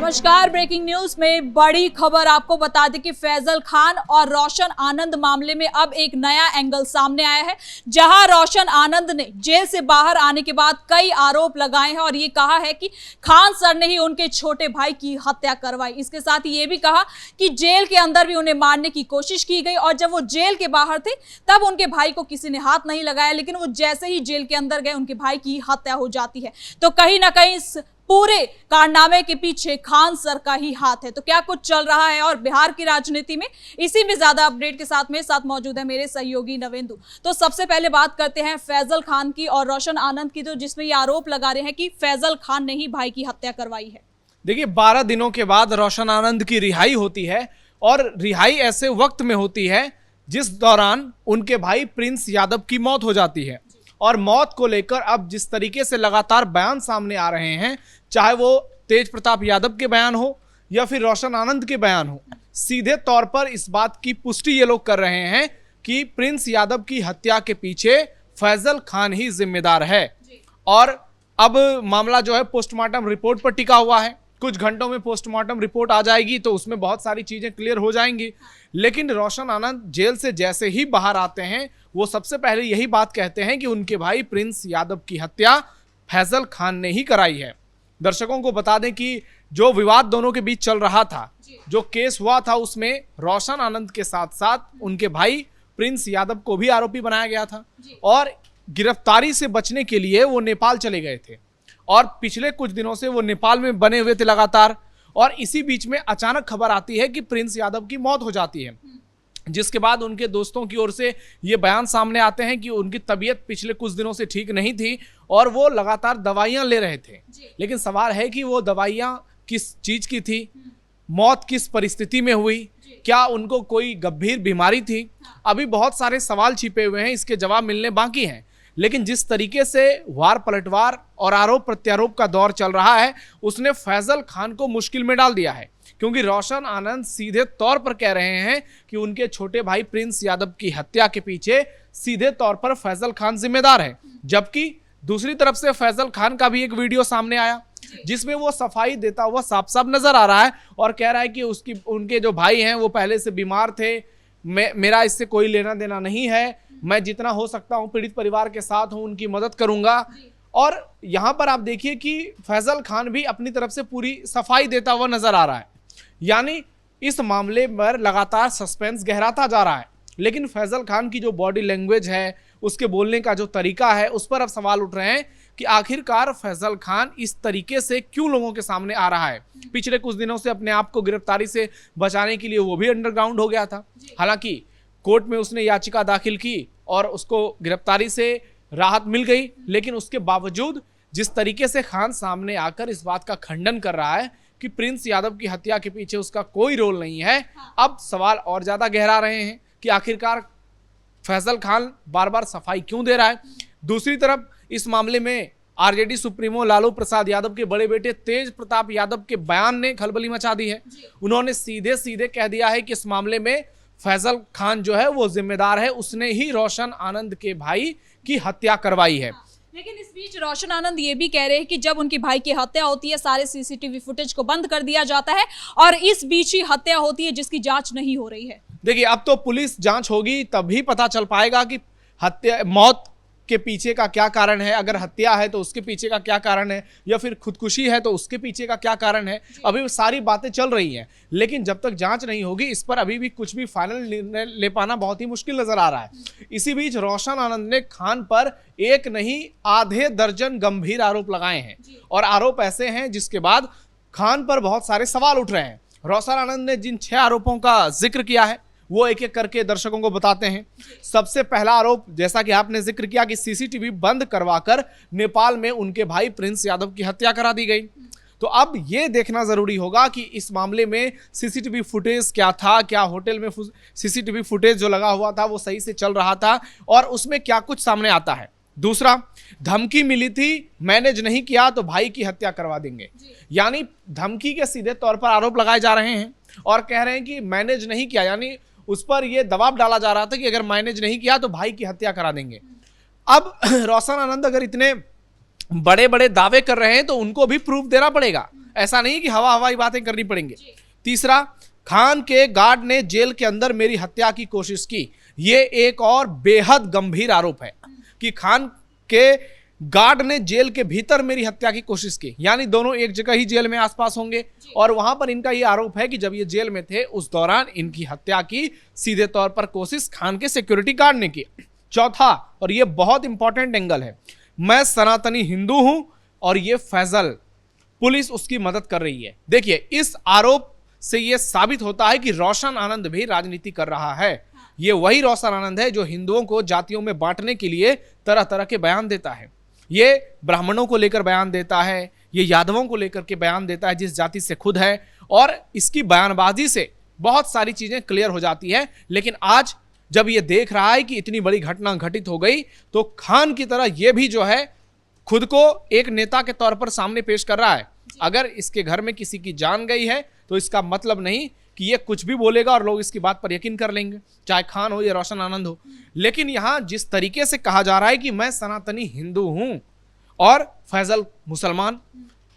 नमस्कार। Breaking news में बड़ी खबर आपको बता दें कि फैजल खान और रोशन आनंद मामले में अब एक नया एंगल सामने आया है, जहां रोशन आनंद ने जेल से बाहर आने के बाद कई आरोप लगाए हैं और ये कहा है कि खान सर ने ही उनके छोटे भाई की हत्या करवाई। इसके साथ ही ये भी कहा कि जेल के अंदर भी उन्हें मारने की कोशिश की गई और जब वो जेल के बाहर थे तब उनके भाई को किसी ने हाथ नहीं लगाया, लेकिन वो जैसे ही जेल के अंदर गए उनके भाई की हत्या हो जाती है। तो कहीं ना कहीं इस पूरे कारनामे के पीछे खान सर का ही हाथ है। तो क्या कुछ चल रहा है और बिहार की राजनीति में, इसी में ज्यादा अपडेट के साथ मेरे साथ मौजूद है मेरे सहयोगी नवेंदु। तो सबसे पहले बात करते हैं फैजल खान की और रोशन आनंद की, तो जिसमें ये आरोप लगा रहे हैं कि फैजल खान ने ही भाई की हत्या करवाई है। देखिए, 12 दिनों के बाद रोशन आनंद की रिहाई होती है और रिहाई ऐसे वक्त में होती है जिस दौरान उनके भाई प्रिंस यादव की मौत हो जाती है। और मौत को लेकर अब जिस तरीके से लगातार बयान सामने आ रहे हैं, चाहे वो तेज प्रताप यादव के बयान हो या फिर रोशन आनंद के बयान हो, सीधे तौर पर इस बात की पुष्टि ये लोग कर रहे हैं कि प्रिंस यादव की हत्या के पीछे फैजल खान ही जिम्मेदार है। और अब मामला जो है पोस्टमार्टम रिपोर्ट पर टिका हुआ है। कुछ घंटों में पोस्टमार्टम रिपोर्ट आ जाएगी तो उसमें बहुत सारी चीजें क्लियर हो जाएंगी। लेकिन रोशन आनंद जेल से जैसे ही बाहर आते हैं, वो सबसे पहले यही बात कहते हैं कि उनके भाई प्रिंस यादव की हत्या फैजल खान ने ही कराई है। दर्शकों को बता दें कि जो विवाद दोनों के बीच चल रहा था, जो केस हुआ था, उसमें रोशन आनंद के साथ साथ उनके भाई प्रिंस यादव को भी आरोपी बनाया गया था और गिरफ्तारी से बचने के लिए वो नेपाल चले गए थे और पिछले कुछ दिनों से वो नेपाल में बने हुए थे लगातार। और इसी बीच में अचानक खबर आती है कि प्रिंस यादव की मौत हो जाती है, जिसके बाद उनके दोस्तों की ओर से ये बयान सामने आते हैं कि उनकी तबीयत पिछले कुछ दिनों से ठीक नहीं थी और वो लगातार दवाइयां ले रहे थे। लेकिन सवाल है कि वो दवाइयां किस चीज की थी, मौत किस परिस्थिति में हुई, क्या उनको कोई गंभीर बीमारी थी? अभी बहुत सारे सवाल छिपे हुए हैं, इसके जवाब मिलने बाकी हैं। लेकिन जिस तरीके से वार पलटवार और आरोप प्रत्यारोप का दौर चल रहा है, उसने फैजल खान को मुश्किल में डाल दिया है, क्योंकि रोशन आनंद सीधे तौर पर कह रहे हैं कि उनके छोटे भाई प्रिंस यादव की हत्या के पीछे सीधे तौर पर फैजल खान जिम्मेदार है। जबकि दूसरी तरफ से फैजल खान का भी एक वीडियो सामने आया जिसमें वो सफाई देता हुआ साफ साफ नजर आ रहा है और कह रहा है कि उनके जो भाई हैं वो पहले से बीमार थे, मेरा इससे कोई लेना देना नहीं है, मैं जितना हो सकता हूं पीड़ित परिवार के साथ हूं, उनकी मदद करूंगा। और यहां पर आप देखिए कि फैजल खान भी अपनी तरफ से पूरी सफाई देता हुआ नजर आ रहा है। यानी इस मामले पर लगातार सस्पेंस गहराता जा रहा है। लेकिन फैजल खान की जो बॉडी लैंग्वेज है, उसके बोलने का जो तरीका है, उस पर अब सवाल उठ रहे हैं कि आखिरकार फैजल खान इस तरीके से क्यों लोगों के सामने आ रहा है। पिछले कुछ दिनों से अपने आप को गिरफ्तारी से बचाने के लिए वो भी अंडरग्राउंड हो गया था। हालांकि कोर्ट में उसने याचिका दाखिल की और उसको गिरफ्तारी से राहत मिल गई, लेकिन उसके बावजूद जिस तरीके से खान सामने आकर इस बात का खंडन कर रहा है कि प्रिंस यादव की हत्या के पीछे उसका कोई रोल नहीं है, अब सवाल और ज्यादा गहरा रहे हैं कि आखिरकार फैजल खान बार बार सफाई क्यों दे रहा है। दूसरी तरफ इस मामले में आरजेडी सुप्रीमो लालू प्रसाद यादव के बड़े बेटे तेज प्रताप यादव के बयान ने खलबली मचा दी है। उन्होंने सीधे सीधे कह दिया है कि इस मामले में फैजल खान जो है वो जिम्मेदार है, उसने ही रोशन आनंद के भाई की हत्या करवाई है। लेकिन इस बीच रोशन आनंद ये भी कह रहे हैं कि जब उनकी भाई की हत्या होती है, सारे सीसीटीवी फुटेज को बंद कर दिया जाता है और इस बीच ही हत्या होती है जिसकी जांच नहीं हो रही है। देखिए, अब तो पुलिस जांच होगी तभी पता चल पाएगा कि हत्या मौत के पीछे का क्या कारण है। अगर हत्या है तो उसके पीछे का क्या कारण है, या फिर खुदकुशी है तो उसके पीछे का क्या कारण है। अभी सारी बातें चल रही हैं, लेकिन जब तक जांच नहीं होगी इस पर अभी भी कुछ भी फाइनल निर्णय ले पाना बहुत ही मुश्किल नजर आ रहा है। इसी बीच रोशन आनंद ने खान पर एक नहीं आधे दर्जन गंभीर आरोप लगाए हैं और आरोप ऐसे हैं जिसके बाद खान पर बहुत सारे सवाल उठ रहे हैं। रोशन आनंद ने जिन 6 आरोपों का जिक्र किया है वो एक एक करके दर्शकों को बताते हैं। सबसे पहला आरोप, जैसा कि आपने जिक्र किया, कि सीसीटीवी बंद करवाकर नेपाल में उनके भाई प्रिंस यादव की हत्या करा दी गई। तो अब ये देखना जरूरी होगा कि इस मामले में सीसीटीवी फुटेज क्या था, क्या होटल में सीसीटीवी फुटेज जो लगा हुआ था वो सही से चल रहा था और उसमें क्या कुछ सामने आता है। दूसरा, धमकी मिली थी, मैनेज नहीं किया तो भाई की हत्या करवा देंगे। यानी धमकी के सीधे तौर पर आरोप लगाए जा रहे हैं और कह रहे हैं कि मैनेज नहीं किया, यानी उस पर यह दबाव डाला जा रहा था कि अगर मैनेज नहीं किया तो भाई की हत्या करा देंगे। अब रोशन आनंद अगर इतने बड़े बड़े दावे कर रहे हैं तो उनको भी प्रूफ देना पड़ेगा। ऐसा नहीं कि हवाई बातें करनी पड़ेंगे। तीसरा, खान के गार्ड ने जेल के अंदर मेरी हत्या की कोशिश की। ये एक और बेहद गंभीर आरोप है कि खान के गार्ड ने जेल के भीतर मेरी हत्या की कोशिश की, यानी दोनों एक जगह ही जेल में आसपास होंगे और वहां पर इनका ये आरोप है कि जब ये जेल में थे उस दौरान इनकी हत्या की सीधे तौर पर कोशिश खान के सिक्योरिटी गार्ड ने की। चौथा, और ये बहुत इंपॉर्टेंट एंगल है, मैं सनातनी हिंदू हूं और ये फैजल, पुलिस उसकी मदद कर रही है। देखिए, इस आरोप से यह साबित होता है कि रोशन आनंद भी राजनीति कर रहा है। ये वही रोशन आनंद है जो हिंदुओं को जातियों में बांटने के लिए तरह तरह के बयान देता है। ये ब्राह्मणों को लेकर बयान देता है, ये यादवों को लेकर के बयान देता है जिस जाति से खुद है, और इसकी बयानबाजी से बहुत सारी चीजें क्लियर हो जाती है। लेकिन आज जब ये देख रहा है कि इतनी बड़ी घटना घटित हो गई, तो खान की तरह ये भी जो है खुद को एक नेता के तौर पर सामने पेश कर रहा है। अगर इसके घर में किसी की जान गई है तो इसका मतलब नहीं कि ये कुछ भी बोलेगा और लोग इसकी बात पर यकीन कर लेंगे, चाहे खान हो या रोशन आनंद हो। लेकिन यहां जिस तरीके से कहा जा रहा है कि मैं सनातनी हिंदू हूं और फैजल मुसलमान,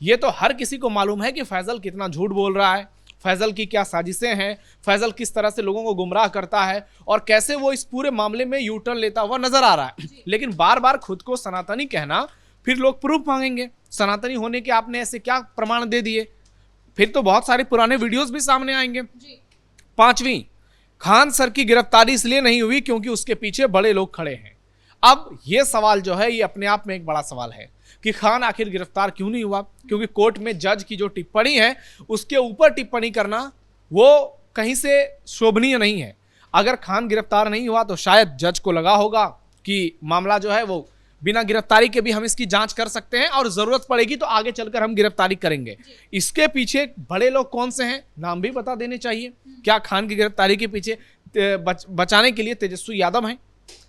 ये तो हर किसी को मालूम है कि फैजल कितना झूठ बोल रहा है, फैजल की क्या साजिशें हैं, फैजल किस तरह से लोगों को गुमराह करता है और कैसे वो इस पूरे मामले में यू टर्न लेता हुआ नजर आ रहा है। लेकिन बार बार खुद को सनातनी कहना, फिर लोग प्रूफ मांगेंगे सनातनी होने के, आपने ऐसे क्या प्रमाण दे दिए, फिर तो बहुत सारे पुराने वीडियोस भी सामने आएंगे। पांचवी, खान सर की गिरफ्तारी इसलिए नहीं हुई क्योंकि उसके पीछे बड़े लोग खड़े हैं। अब यह सवाल जो है ये अपने आप में एक बड़ा सवाल है कि खान आखिर गिरफ्तार क्यों नहीं हुआ, क्योंकि कोर्ट में जज की जो टिप्पणी है उसके ऊपर टिप्पणी करना वो कहीं से शोभनीय नहीं है। अगर खान गिरफ्तार नहीं हुआ तो शायद जज को लगा होगा कि मामला जो है वो बिना गिरफ्तारी के भी हम इसकी जांच कर सकते हैं और जरूरत पड़ेगी तो आगे चलकर हम गिरफ्तारी करेंगे। इसके पीछे बड़े लोग कौन से हैं, नाम भी बता देने चाहिए। क्या खान की गिरफ्तारी के पीछे बचाने के लिए तेजस्वी यादव हैं?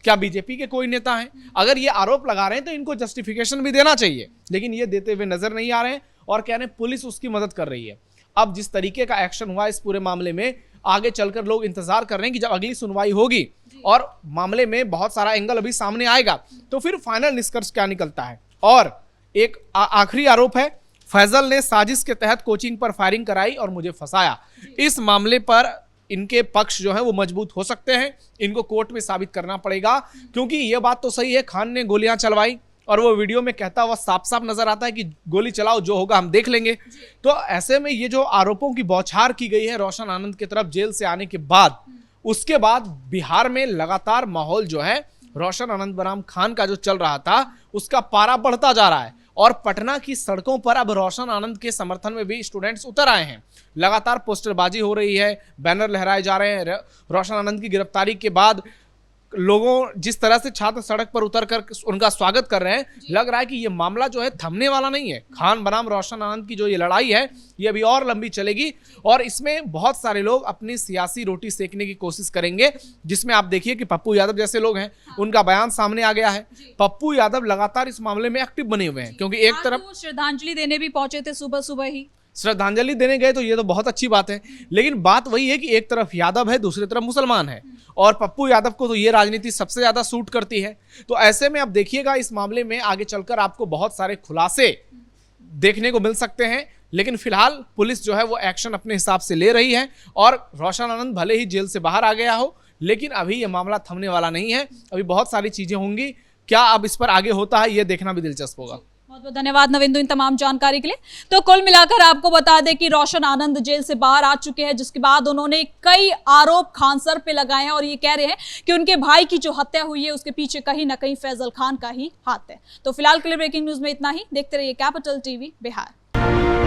क्या बीजेपी के कोई नेता हैं? अगर ये आरोप लगा रहे हैं तो इनको जस्टिफिकेशन भी देना चाहिए, लेकिन ये देते हुए नजर नहीं आ रहे हैं और कह रहे हैं पुलिस उसकी मदद कर रही है। अब जिस तरीके का एक्शन हुआ इस पूरे मामले में, आगे चलकर लोग इंतजार कर रहे हैं कि जब अगली सुनवाई होगी और मामले में बहुत सारा एंगल अभी सामने आएगा तो फिर फाइनल निष्कर्ष क्या निकलता है। और एक आखिरी आरोप है, फैजल ने साजिश के तहत कोचिंग पर फायरिंग कराई और मुझे फंसाया। इस मामले पर इनके पक्ष जो है वो मजबूत हो सकते हैं, इनको कोर्ट में साबित करना पड़ेगा, क्योंकि ये बात तो सही है खान ने गोलियां चलवाई और वो वीडियो में कहता हुआ साफ साफ नजर आता है कि गोली चलाओ, जो होगा हम देख लेंगे। तो ऐसे में ये जो आरोपों की बौछार की गई है रोशन आनंद की तरफ जेल से आने के बाद, उसके बाद बिहार में लगातार माहौल जो है रोशन आनंद बनाम खान का जो चल रहा था उसका पारा बढ़ता जा रहा है और पटना की सड़कों पर अब रोशन आनंद के समर्थन में भी स्टूडेंट्स उतर आए हैं। लगातार पोस्टरबाजी हो रही है, बैनर लहराए जा रहे हैं। रोशन आनंद की गिरफ्तारी के बाद लोगों जिस तरह से छात्र सड़क पर उतरकर उनका स्वागत कर रहे हैं, लग रहा है कि ये मामला जो है थमने वाला नहीं है। खान बनाम रोशन आनंद की जो ये लड़ाई है ये अभी और लंबी चलेगी और इसमें बहुत सारे लोग अपनी सियासी रोटी सेकने की कोशिश करेंगे, जिसमें आप देखिए कि पप्पू यादव जैसे लोग हैं, उनका बयान सामने आ गया है। पप्पू यादव लगातार इस मामले में एक्टिव बने हुए हैं, क्योंकि एक तरफ श्रद्धांजलि देने भी पहुंचे थे सुबह सुबह ही। श्रद्धांजलि देने गए तो ये तो बहुत अच्छी बात है, लेकिन बात वही है कि एक तरफ यादव है, दूसरी तरफ मुसलमान है और पप्पू यादव को तो ये राजनीति सबसे ज्यादा सूट करती है। तो ऐसे में अब देखिएगा इस मामले में आगे चलकर आपको बहुत सारे खुलासे देखने को मिल सकते हैं, लेकिन फिलहाल पुलिस जो है वो एक्शन अपने हिसाब से ले रही है और रोशन आनंद भले ही जेल से बाहर आ गया हो, लेकिन अभी ये मामला थमने वाला नहीं है। अभी बहुत सारी चीजें होंगी, क्या अब इस पर आगे होता है ये देखना भी दिलचस्प होगा। बहुत बहुत धन्यवाद नविंदु इन तमाम जानकारी के लिए। तो कुल मिलाकर आपको बता दें कि रोशन आनंद जेल से बाहर आ चुके हैं, जिसके बाद उन्होंने कई आरोप खान सर पे लगाए हैं और ये कह रहे हैं कि उनके भाई की जो हत्या हुई है उसके पीछे कहीं ना कहीं फैजल खान का ही हाथ है। तो फिलहाल के लिए ब्रेकिंग न्यूज में इतना ही। देखते रहिए कैपिटल टीवी बिहार।